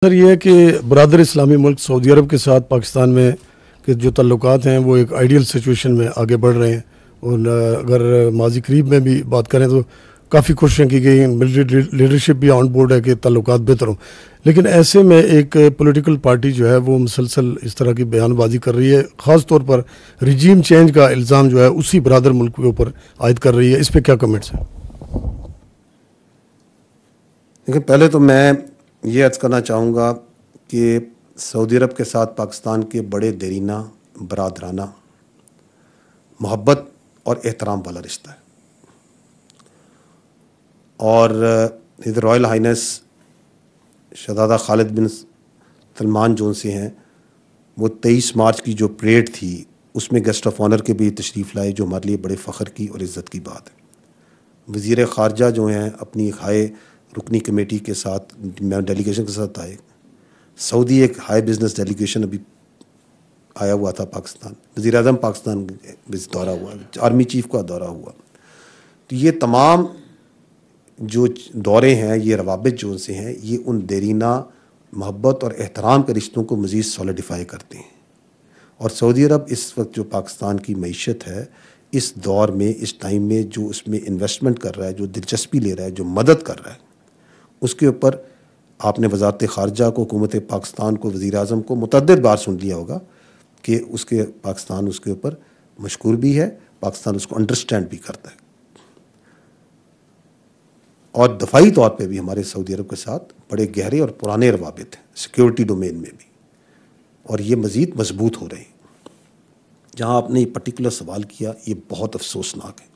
سر یہ ہے کہ برادر اسلامی ملک سعودی عرب کے ساتھ پاکستان میں کے جو تعلقات ہیں وہ ایک آئیڈیل سچویشن میں آگے بڑھ رہے ہیں، اور اگر ماضی قریب میں بھی بات کریں تو کافی کوششیں کی گئی ہیں، ملٹری لیڈرشپ بھی آن بورڈ ہے کہ تعلقات بہتر ہوں، لیکن ایسے میں ایک پولیٹیکل پارٹی جو ہے وہ مسلسل اس طرح کی بیان بازی کر رہی ہے، خاص طور پر ریجیم چینج کا الزام جو ہے اسی برادر ملک کے اوپر عائد کر رہی ہے. اس پہ کیا کمنٹس ہیں؟ لیکن پہلے تو میں یہ عرض کرنا چاہوں گا کہ سعودی عرب کے ساتھ پاکستان کے بڑے دیرینہ برادرانہ محبت اور احترام والا رشتہ ہے، اور حضرت رائل ہائنس شہزادہ خالد بن سلمان جو سے ہیں وہ 23 مارچ کی جو پریڈ تھی اس میں گیسٹ آف آنر کے بھی تشریف لائے، جو ہمارے لیے بڑے فخر کی اور عزت کی بات ہے. وزیر خارجہ جو ہیں اپنی ہائے رکنی کمیٹی کے ساتھ ڈیلیگیشن کے ساتھ آئے. سعودی ایک ہائی بزنس ڈیلیگیشن ابھی آیا ہوا تھا پاکستان، وزیر اعظم پاکستان دورہ ہوا، آرمی چیف کا دورہ ہوا. تو یہ تمام جو دورے ہیں، یہ روابط جو سے ہیں، یہ ان دیرینہ محبت اور احترام کے رشتوں کو مزید سولیڈیفائی کرتے ہیں. اور سعودی عرب اس وقت جو پاکستان کی معیشت ہے، اس دور میں، اس ٹائم میں جو اس میں انویسٹمنٹ کر رہا ہے، جو دلچسپی لے رہا ہے، جو مدد کر رہا ہے، اس کے اوپر آپ نے وزارت خارجہ کو، حکومت پاکستان کو، وزیر اعظم کو متعدد بار سن لیا ہوگا کہ پاکستان اس کے اوپر مشکور بھی ہے، پاکستان اس کو انڈرسٹینڈ بھی کرتا ہے. اور دفاعی طور پہ بھی ہمارے سعودی عرب کے ساتھ بڑے گہرے اور پرانے روابط ہیں، سیکیورٹی ڈومین میں بھی، اور یہ مزید مضبوط ہو رہے ہیں. جہاں آپ نے یہ پرٹیکولر سوال کیا، یہ بہت افسوسناک ہے.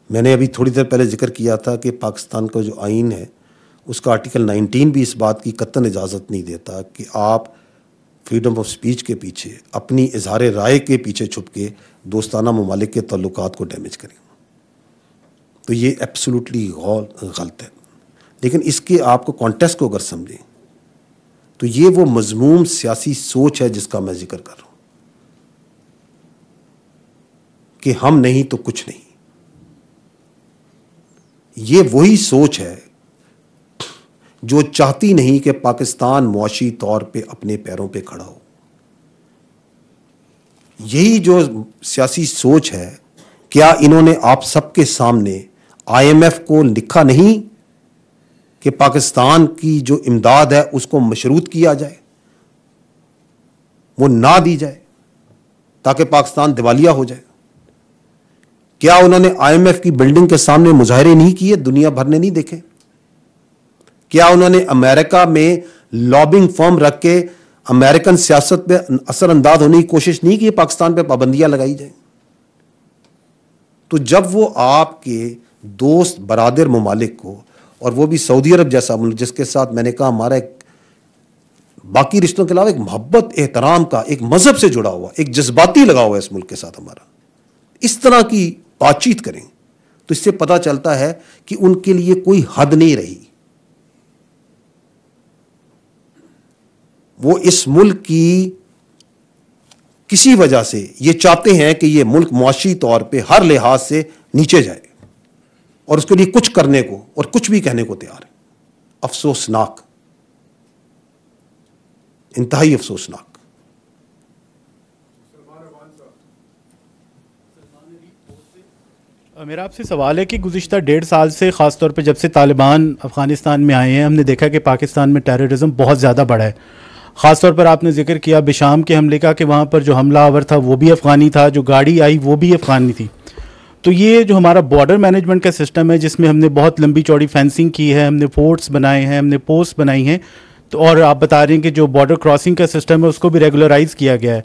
میں نے ابھی تھوڑی دیر پہلے ذکر کیا تھا کہ پاکستان کا جو آئین ہے اس کا آرٹیکل 19 بھی اس بات کی قطعاً اجازت نہیں دیتا کہ آپ فریڈم آف سپیچ کے پیچھے، اپنی اظہار رائے کے پیچھے چھپ کے دوستانہ ممالک کے تعلقات کو ڈیمیج کریں. تو یہ ایبسولوٹلی غلط ہے. لیکن اس کے آپ کو کانٹیکسٹ کو اگر سمجھیں تو یہ وہ مذموم سیاسی سوچ ہے جس کا میں ذکر کر رہا ہوں کہ ہم نہیں تو کچھ نہیں. یہ وہی سوچ ہے جو چاہتی نہیں کہ پاکستان معاشی طور پہ اپنے پیروں پہ کھڑا ہو. یہی جو سیاسی سوچ ہے، کیا انہوں نے آپ سب کے سامنے IMF کو لکھا نہیں کہ پاکستان کی جو امداد ہے اس کو مشروط کیا جائے، وہ نہ دی جائے تاکہ پاکستان دیوالیہ ہو جائے؟ کیا انہوں نے IMF کی بلڈنگ کے سامنے مظاہرے نہیں کیے، دنیا بھر نے نہیں دیکھے؟ کیا انہوں نے امریکہ میں لابنگ فرم رکھ کے امریکن سیاست پہ اثر انداز ہونے کی کوشش نہیں کی، پاکستان پہ پابندیاں لگائی جائیں؟ تو جب وہ آپ کے دوست برادر ممالک کو، اور وہ بھی سعودی عرب جیسا ملک جس کے ساتھ میں نے کہا ہمارا ایک باقی رشتوں کے علاوہ ایک محبت احترام کا، ایک مذہب سے جڑا ہوا، ایک جذباتی لگا ہوا ہے اس ملک کے ساتھ ہمارا، اس طرح کی بات چیت کریں تو اس سے پتہ چلتا ہے کہ ان کے لیے کوئی حد نہیں رہی. وہ اس ملک کی کسی وجہ سے یہ چاہتے ہیں کہ یہ ملک معاشی طور پہ ہر لحاظ سے نیچے جائے، اور اس کے لیے کچھ کرنے کو اور کچھ بھی کہنے کو تیار ہے. افسوسناک، انتہائی افسوسناک. میرا آپ سے سوال ہے کہ گزشتہ 1.5 سال سے، خاص طور پہ جب سے طالبان افغانستان میں آئے ہیں، ہم نے دیکھا کہ پاکستان میں ٹیررزم بہت زیادہ بڑھا ہے. خاص طور پر آپ نے ذکر کیا بشام کے حملے کا، کہ وہاں پر جو حملہ آور تھا وہ بھی افغانی تھا، جو گاڑی آئی وہ بھی افغانی تھی. تو یہ جو ہمارا بارڈر مینجمنٹ کا سسٹم ہے، جس میں ہم نے بہت لمبی چوڑی فینسنگ کی ہے، ہم نے فورٹس بنائے ہیں، ہم نے پوسٹ بنائی ہیں، تو اور آپ بتا رہے ہیں کہ جو بارڈر کراسنگ کا سسٹم ہے اس کو بھی ریگولرائز کیا گیا ہے.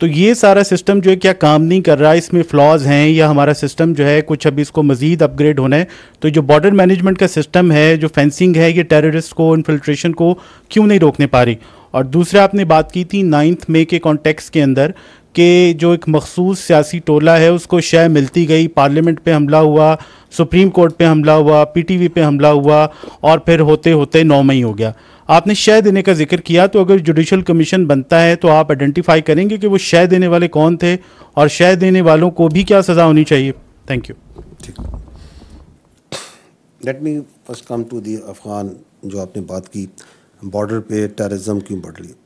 تو یہ سارا سسٹم جو ہے کیا کام نہیں کر رہا؟ اس میں فلاز ہیں یا ہمارا سسٹم جو ہے کچھ ابھی اس کو مزید اپ گریڈ ہونا ہے؟ تو جو بارڈر مینجمنٹ کا سسٹم ہے، جو فینسنگ ہے، یہ ٹیررسٹ کو، انفلٹریشن کو کیوں نہیں روکنے پا رہی؟ اور دوسرا آپ نے بات کی تھی 9 مئی کے کانٹیکس کے اندر کہ جو ایک مخصوص سیاسی ٹولہ ہے اس کو شے ملتی گئی، پارلیمنٹ پہ حملہ ہوا، سپریم کورٹ پہ حملہ ہوا، PTV پہ حملہ ہوا، اور پھر ہوتے ہوتے 9 مئی ہو گیا. آپ نے شے دینے کا ذکر کیا، تو اگر جوڈیشل کمیشن بنتا ہے تو آپ آئیڈینٹیفائی کریں گے کہ وہ شے دینے والے کون تھے، اور شے دینے والوں کو بھی کیا سزا ہونی چاہیے؟ Thank you. Let me first come to the Afghan جو آپ نے بات کی بارڈر پہ ٹیررزم کیوں بڑھ رہی ہے.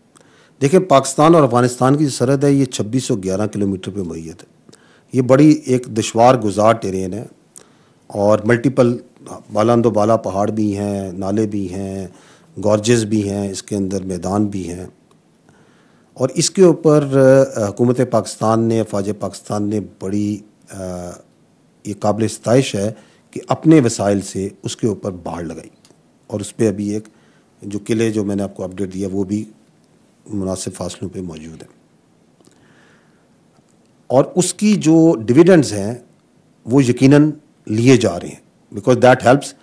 دیکھیں پاکستان اور افغانستان کی جو سرحد ہے یہ 2611 کلومیٹر پہ محیط ہے. یہ بڑی ایک دشوار گزار ٹیرین ہے اور ملٹیپل بالاند و بالا پہاڑ بھی ہیں, نالے بھی ہیں, گارجز بھی ہیں, اس کے اندر میدان بھی ہیں. اور اس کے اوپر حکومت پاکستان نے, افواج پاکستان نے بڑی یہ قابل ستائش ہے کہ اپنے وسائل سے اس کے اوپر باڑ لگائی, اور اس پہ ابھی ایک جو قلعے جو میں نے آپ کو اپڈیٹ دیا وہ بھی مناسب فاصلوں پہ موجود ہیں. اور اس کی جو ڈویڈنڈز ہیں وہ یقیناً لیے جا رہے ہیں, because that helps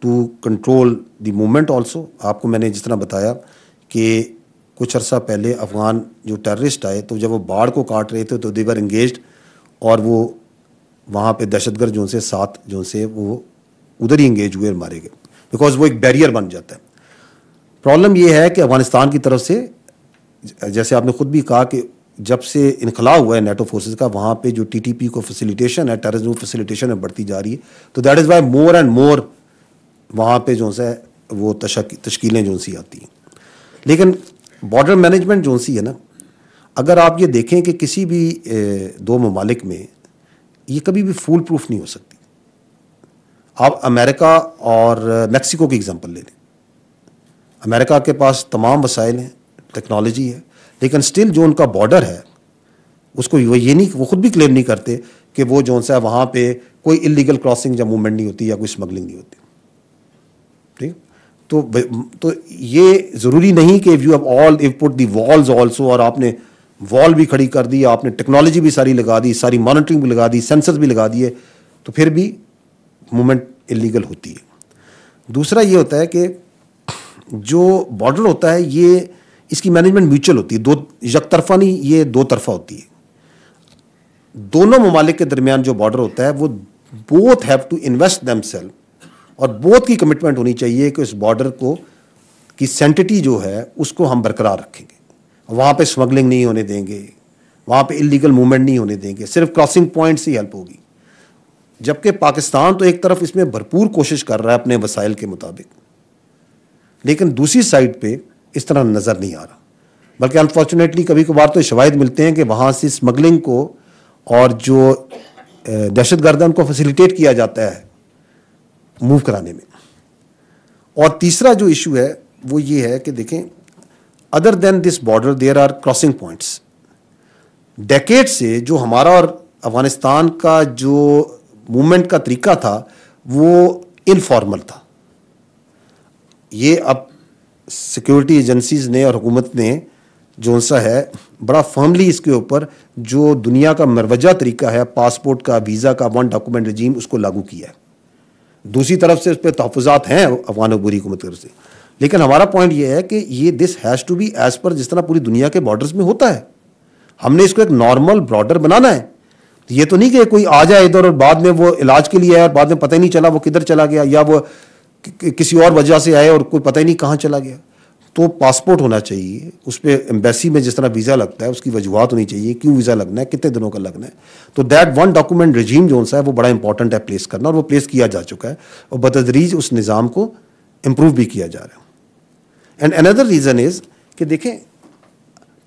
to control the movement also. آپ کو میں نے جس طرح بتایا کہ کچھ عرصہ پہلے افغان جو ٹیررسٹ آئے تو جب وہ باڑ کو کاٹ رہے تھے تو دے ور انگیجڈ, اور وہ وہاں پہ دہشت گرد جو سے ساتھ جو سے وہ ادھر ہی انگیج ہوئے اور مارے گئے, بیکاز وہ ایک بیریئر بن جاتا ہے. پرابلم یہ ہے کہ افغانستان کی طرف سے جیسے آپ نے خود بھی کہا کہ جب سے انخلا ہوا ہے نیٹو فورسز کا, وہاں پہ جو ٹی ٹی پی کو فیسیلیٹیشن ہے, ٹیررزم فیسیلیٹیشن ہے, بڑھتی جا رہی ہے. تو that is why more and more وہاں پہ جو ہے وہ تشکیلیں جو سی آتی ہیں. لیکن بارڈر مینجمنٹ جو سی ہے نا, اگر آپ یہ دیکھیں کہ کسی بھی دو ممالک میں یہ کبھی بھی فول پروف نہیں ہو سکتی. آپ امریکہ اور میکسیکو کی ایگزامپل لے لیں. امریکہ کے پاس تمام وسائل ہیں, ٹیکنالوجی ہے, لیکن سٹل جو ان کا بارڈر ہے اس کو وہ یہ نہیں, وہ خود بھی کلیم نہیں کرتے کہ وہ جو ہے وہاں پہ کوئی انلیگل کراسنگ یا موومنٹ نہیں ہوتی یا کوئی اسمگلنگ نہیں ہوتی. ٹھیک, تو یہ ضروری نہیں کہ you have all you put the walls also, اور آپ نے وال بھی کھڑی کر دی, آپ نے ٹیکنالوجی بھی ساری لگا دی, ساری مانیٹرنگ بھی لگا دی, سینسرز بھی لگا دیے, تو پھر بھی موومنٹ انلیگل ہوتی ہے. دوسرا یہ ہوتا ہے کہ جو بارڈر ہوتا ہے یہ اس کی مینجمنٹ میوچل ہوتی ہے, دو یک طرفہ نہیں, یہ دو طرفہ ہوتی ہے. دونوں ممالک کے درمیان جو بارڈر ہوتا ہے وہ both have to invest themself, اور بوتھ کی کمٹمنٹ ہونی چاہیے کہ اس بارڈر کو کی سینٹٹی جو ہے اس کو ہم برقرار رکھیں گے, وہاں پہ اسمگلنگ نہیں ہونے دیں گے, وہاں پہ انلیگل موومنٹ نہیں ہونے دیں گے, صرف کراسنگ پوائنٹ سے ہی ہیلپ ہوگی. جبکہ پاکستان تو ایک طرف اس میں بھرپور کوشش کر رہا ہے اپنے وسائل کے مطابق, لیکن دوسری سائڈ پہ اس طرح نظر نہیں آ رہا. بلکہ انفارچونیٹلی کبھی کبھار تو شواہد ملتے ہیں کہ وہاں سے اسمگلنگ کو اور جو دہشت گردوں کو فیسیلیٹیٹ کیا جاتا ہے موو کرانے میں. اور تیسرا جو ایشو ہے وہ یہ ہے کہ دیکھیں other than this border there are crossing points. Decade سے جو ہمارا اور افغانستان کا جو موومنٹ کا طریقہ تھا وہ انفارمل تھا. یہ اب سیکورٹی ایجنسیز نے اور حکومت نے جو سا ہے بڑا فرملی اس کے اوپر جو دنیا کا مروجہ طریقہ ہے پاسپورٹ کا, ویزا کا, ون ڈاکومنٹ رجیم, اس کو لاگو کیا ہے. دوسری طرف سے اس پہ تحفظات ہیں افغان عبوری حکومت کی طرف سے, لیکن ہمارا پوائنٹ یہ ہے کہ یہ this has to be as per جس طرح پوری دنیا کے بارڈرز میں ہوتا ہے. ہم نے اس کو ایک نارمل بارڈر بنانا ہے. یہ تو نہیں کہ کوئی آ جائے ادھر اور بعد میں وہ علاج کے لیے آیا اور بعد میں پتہ ہی نہیں چلا وہ کدھر چلا گیا, یا وہ کسی اور وجہ سے آئے اور کوئی پتہ ہی نہیں کہاں چلا گیا. تو پاسپورٹ ہونا چاہیے, اس پہ ایمبیسی میں جس طرح ویزا لگتا ہے اس کی وجوہات ہونی چاہیے, کیوں ویزا لگنا ہے, کتنے دنوں کا لگنا ہے. تو دیٹ ون ڈاکومنٹ رجیم جو ہے وہ بڑا امپورٹنٹ ہے پلیس کرنا, اور وہ پلیس کیا جا چکا ہے, اور بتدریج اس نظام کو امپروو بھی کیا جا رہا ہے. اینڈ اندر ریزن از کہ دیکھیں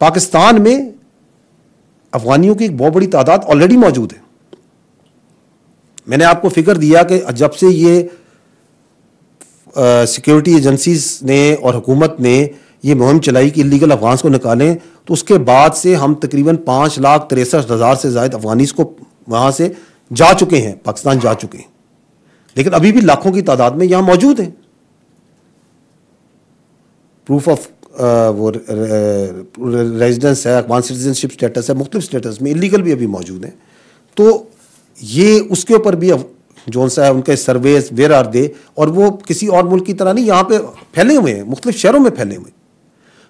پاکستان میں افغانیوں کی ایک بہت بڑی تعداد آلریڈی موجود ہے. میں نے آپ کو فگر دیا کہ جب سے یہ سیکورٹی ایجنسیز نے اور حکومت نے یہ مہم چلائی کہ اللیگل افغانس کو نکالیں, تو اس کے بعد سے ہم تقریباً 5,63,000 سے زائد افغانیز کو وہاں سے جا چکے ہیں, پاکستان جا چکے ہیں, لیکن ابھی بھی لاکھوں کی تعداد میں یہاں موجود ہیں. پروف آف وہ ریزیڈنس ہے, افغان سٹیزن شپ اسٹیٹس ہے, مختلف اسٹیٹس میں اللیگل بھی ابھی موجود ہیں. تو یہ اس کے اوپر بھی جو سا ہے ان کے سرویز ویئر آر دے, اور وہ کسی اور ملک کی طرح نہیں یہاں پہ پھیلے ہوئے ہیں, مختلف شہروں میں پھیلے ہوئے ہیں.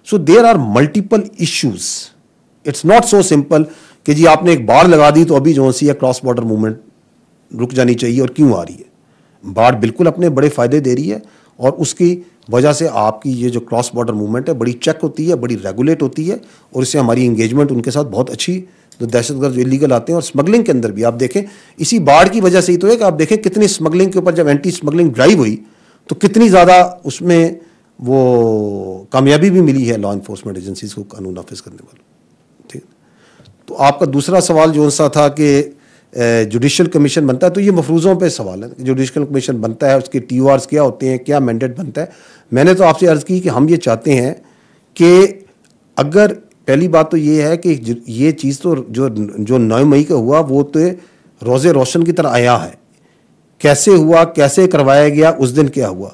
So there are multiple issues. It's not so simple کہ جی آپ نے ایک باڑ لگا دی تو ابھی جو سی ہے کراس بارڈر موومنٹ رک جانی چاہیے, اور کیوں آ رہی ہے. باڑ بالکل اپنے بڑے فائدے دے رہی ہے, اور اس کی وجہ سے آپ کی یہ جو کراس بارڈر موومنٹ ہے بڑی چیک ہوتی ہے, بڑی ریگولیٹ ہوتی ہے, اور اس سے ہماری انگیجمنٹ ان کے ساتھ بہت اچھی, جو دہشت گرد جو انلیگل آتے ہیں. اور اسمگلنگ کے اندر بھی آپ دیکھیں اسی باڑ کی وجہ سے ہی تو ہے کہ آپ دیکھیں کتنی اسمگلنگ کے اوپر جب اینٹی اسمگلنگ ڈرائیو ہوئی تو کتنی زیادہ اس میں وہ کامیابی بھی ملی ہے لا انفورسمنٹ ایجنسیز کو قانون نافذ کرنے والوں. ٹھیک. تو آپ کا دوسرا سوال جو سا تھا کہ جوڈیشل کمیشن بنتا ہے, تو یہ مفروضوں پہ سوال ہے. جوڈیشل کمیشن بنتا ہے, اس کے ٹی او آرز کیا ہوتے ہیں, کیا مینڈیٹ بنتا ہے. میں نے تو آپ سے عرض کی کہ ہم یہ چاہتے ہیں کہ اگر پہلی بات تو یہ ہے کہ یہ چیز تو جو 9 مئی کا ہوا وہ تو روز روشن کی طرح آیا ہے. کیسے ہوا, کیسے کروایا گیا, اس دن کیا ہوا.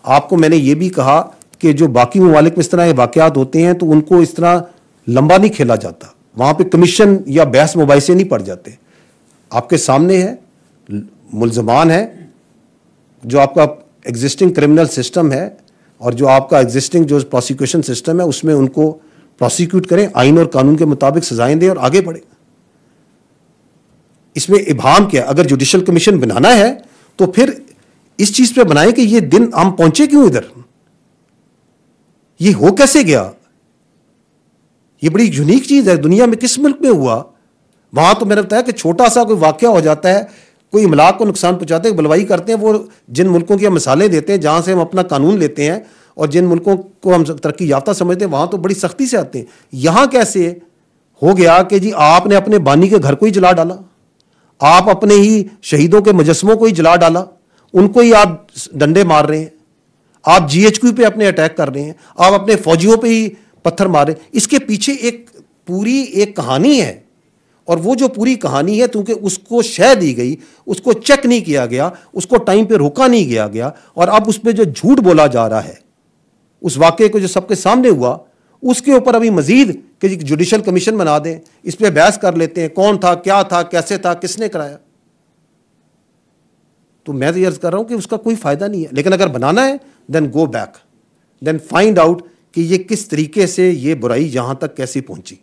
آپ کو میں نے یہ بھی کہا کہ جو باقی ممالک میں اس طرح کے واقعات ہوتے ہیں تو ان کو اس طرح لمبا نہیں کھیلا جاتا, وہاں پہ کمیشن یا بحث مباحثے نہیں پڑ جاتے. آپ کے سامنے ہے, ملزمان ہے, جو آپ کا ایگزسٹنگ کرمنل سسٹم ہے اور جو آپ کا ایگزسٹنگ جو پروسیکیوشن سسٹم ہے اس میں ان کو پروسیکیوٹ کریں, آئین اور قانون کے مطابق سزائیں دیں اور آگے بڑھیں. اس میں ابہام کیا؟ اگر جوڈیشل کمیشن بنانا ہے تو پھر اس چیز پہ بنائیں کہ یہ دن ہم پہنچے کیوں ادھر, یہ ہو کیسے گیا. یہ بڑی یونیک چیز ہے, دنیا میں کس ملک میں ہوا. وہاں تو میں نے بتایا کہ چھوٹا سا کوئی واقعہ ہو جاتا ہے, کوئی املاک کو نقصان پہنچاتے ہیں, بلوائی کرتے ہیں. وہ جن ملکوں کی ہم مثالیں دیتے ہیں جہاں سے ہم اپنا قانون لیتے ہیں اور جن ملکوں کو ہم ترقی یافتہ سمجھتے ہیں وہاں تو بڑی سختی سے آتے ہیں. یہاں کیسے ہو گیا کہ جی آپ نے اپنے بانی کے گھر کو ہی جلا ڈالا, آپ اپنے ہی شہیدوں کے مجسموں کو ہی جلا ڈالا, ان کو ہی آپ ڈنڈے مار رہے ہیں, آپ جی ایچ کیو پہ اپنے اٹیک کر رہے ہیں, آپ اپنے فوجیوں پہ ہی پتھر مار رہے ہیں. اس کے پیچھے ایک پوری ایک کہانی ہے, اور وہ جو پوری کہانی ہے کیونکہ اس کو شے دی گئی, اس کو چیک نہیں کیا گیا, اس کو ٹائم پہ روکا نہیں گیا, اور اب اس پہ جو جھوٹ بولا جا رہا ہے اس واقعے کو جو سب کے سامنے ہوا اس کے اوپر ابھی مزید کہ جوڈیشل کمیشن بنا دیں, اس پہ بحث کر لیتے ہیں کون تھا, کیا تھا, کیسے تھا, کس نے کرایا. تو میں تو یہ عرض کر رہا ہوں کہ اس کا کوئی فائدہ نہیں ہے. لیکن اگر بنانا ہے then go back, then find out کہ یہ کس طریقے سے یہ برائی یہاں تک کیسی پہنچی.